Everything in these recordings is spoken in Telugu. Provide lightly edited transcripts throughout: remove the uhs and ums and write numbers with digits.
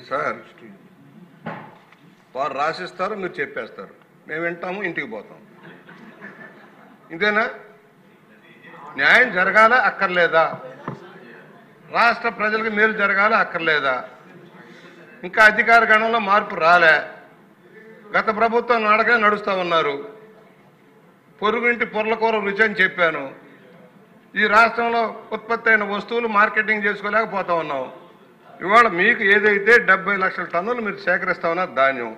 సార్ వారు రాసిస్తారు, మీరు చెప్పేస్తారు, మేము వింటాము, ఇంటికి పోతాం. ఇదేనా న్యాయం? జరగాల అక్కర్లేదా? రాష్ట్ర ప్రజలకు మేలు జరగాల అక్కర్లేదా? ఇంకా అధికార గణంలో మార్పు రాలే. గత ప్రభుత్వం నాడగా నడుస్తూ ఉన్నారు. పొరుగుంటి పొర్లకూర రుచి అని చెప్పాను. ఈ రాష్ట్రంలో ఉత్పత్తి అయిన వస్తువులు మార్కెటింగ్ చేసుకోలేకపోతా ఉన్నాం. ఇవాళ మీకు ఏదైతే 70 లక్షల టన్నులు మీరు సేకరిస్తా ఉన్నారు ధాన్యం,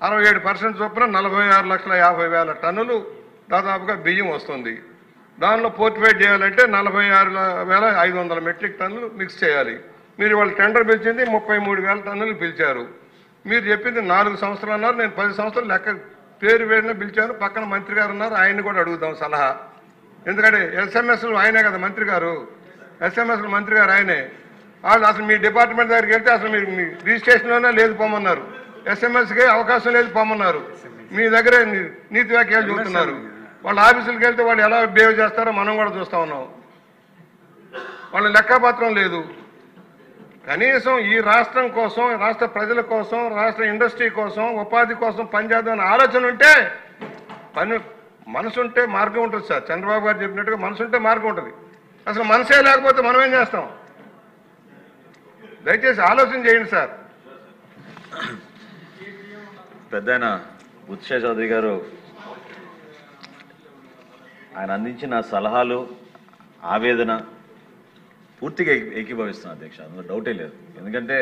67% చొప్పున 46,50,000 టన్నులు దాదాపుగా బియ్యం వస్తుంది. దానిలో పోర్టిఫైడ్ చేయాలంటే 46,500 మెట్రిక్ టన్నులు మిక్స్ చేయాలి. మీరు ఇవాళ టెండర్ పిలిచింది 33,000 టన్నులు పిలిచారు. మీరు చెప్పింది 4 సంవత్సరాలు అన్నారు. నేను 10 సంవత్సరాలు లెక్క పేరు వేడిన పిలిచాను. పక్కన మంత్రి గారు ఉన్నారు, ఆయన్ని కూడా అడుగుదాం సలహా. ఎందుకంటే ఎస్ఎంఎస్లు ఆయనే కదా మంత్రి గారు, ఎస్ఎంఎస్లు మంత్రి గారు ఆయనే. వాళ్ళు అసలు మీ డిపార్ట్మెంట్ దగ్గరికి వెళ్తే అసలు మీరు మీ రిజిస్ట్రేషన్లోనే లేదు పోమన్నారు, ఎస్ఎంఎస్కి అవకాశం లేదు పోమన్నారు. మీ దగ్గరే నీతి వ్యాఖ్యలు చూస్తున్నారు. వాళ్ళ ఆఫీసులకు వెళ్తే వాళ్ళు ఎలా బిహేవ్ చేస్తారో మనం కూడా చూస్తూ ఉన్నాం. వాళ్ళ లెక్కపత్రం లేదు. కనీసం ఈ రాష్ట్రం కోసం, రాష్ట్ర ప్రజల కోసం, రాష్ట్ర ఇండస్ట్రీ కోసం, ఉపాధి కోసం పనిచేద్దామని ఆలోచన ఉంటే మనసు ఉంటే మార్గం ఉంటుంది సార్. చంద్రబాబు గారు చెప్పినట్టుగా మనసు ఉంటే మార్గం ఉంటుంది. అసలు మనసే లేకపోతే మనం ఏం చేస్తాం? దయచేసి ఆలోచన చేయండి సార్. పెద్దయిన బుచ్చయ్య చౌదరి గారు ఆయన అందించిన సలహాలు, ఆవేదన పూర్తిగా ఏకీభవిస్తున్నాను అధ్యక్ష, అందులో డౌటే లేదు. ఎందుకంటే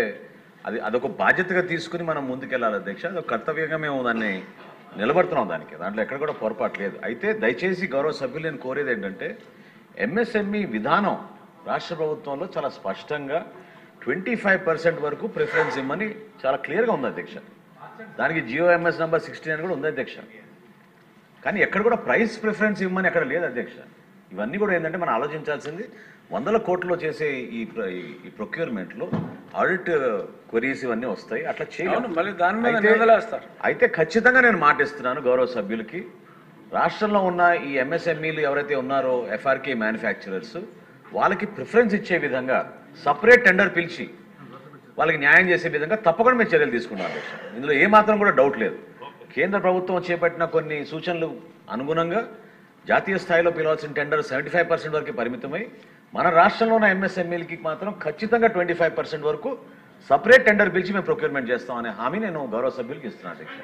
అదొక బాధ్యతగా తీసుకుని మనం ముందుకెళ్ళాలి అధ్యక్ష. అదొక కర్తవ్యంగా మేము దాన్ని నిలబడుతున్నాం. దాంట్లో ఎక్కడ కూడా పొరపాటు లేదు. అయితే దయచేసి గౌరవ సభ్యులు నేను కోరేది ఏంటంటే, ఎంఎస్ఎంఈ విధానం రాష్ట్ర ప్రభుత్వంలో చాలా స్పష్టంగా 25% వరకు ప్రిఫరెన్స్ ఇమ్మని చాలా క్లియర్గా ఉంది అధ్యక్ష. దానికి జియోఎంఎస్ నెంబర్ 16 కూడా ఉంది అధ్యక్ష. కానీ ఎక్కడ కూడా ప్రైస్ ప్రిఫరెన్స్ ఇవ్వమని ఎక్కడ లేదు అధ్యక్ష. ఇవన్నీ కూడా ఏంటంటే మనం ఆలోచించాల్సింది, 100 కోట్లలో చేసే ఈ ప్రొక్యూర్మెంట్లో ఆడిట్ క్వరీస్ ఇవన్నీ వస్తాయి. అట్లా చేయాలి. అయితే ఖచ్చితంగా నేను మాటిస్తున్నాను గౌరవ సభ్యులకి, రాష్ట్రంలో ఉన్న ఈ ఎంఎస్ఎంఈలు ఎవరైతే ఉన్నారో ఎఫ్ఆర్కే మ్యానుఫ్యాక్చరర్స్, వాళ్ళకి ప్రిఫరెన్స్ ఇచ్చే విధంగా సపరేట్ టెండర్ పిలిచి వాళ్ళకి న్యాయం చేసే విధంగా తప్పకుండా మేము చర్యలు తీసుకున్నాం అధ్యక్ష. ఇందులో ఏమాత్రం కూడా డౌట్ లేదు. కేంద్ర ప్రభుత్వం చేపట్టిన కొన్ని సూచనలు అనుగుణంగా జాతీయ స్థాయిలో పిలవాల్సిన టెండర్ 75% వరకు పరిమితమై, మన రాష్ట్రంలో ఉన్న ఎంఎస్ఎంఈలకి మాత్రం ఖచ్చితంగా 25% వరకు సపరేట్ టెండర్ పిలిచి మేము ప్రొక్యూర్మెంట్ చేస్తామనే హామీ నేను గౌరవ సభ్యులకి ఇస్తున్నాను అధ్యక్ష.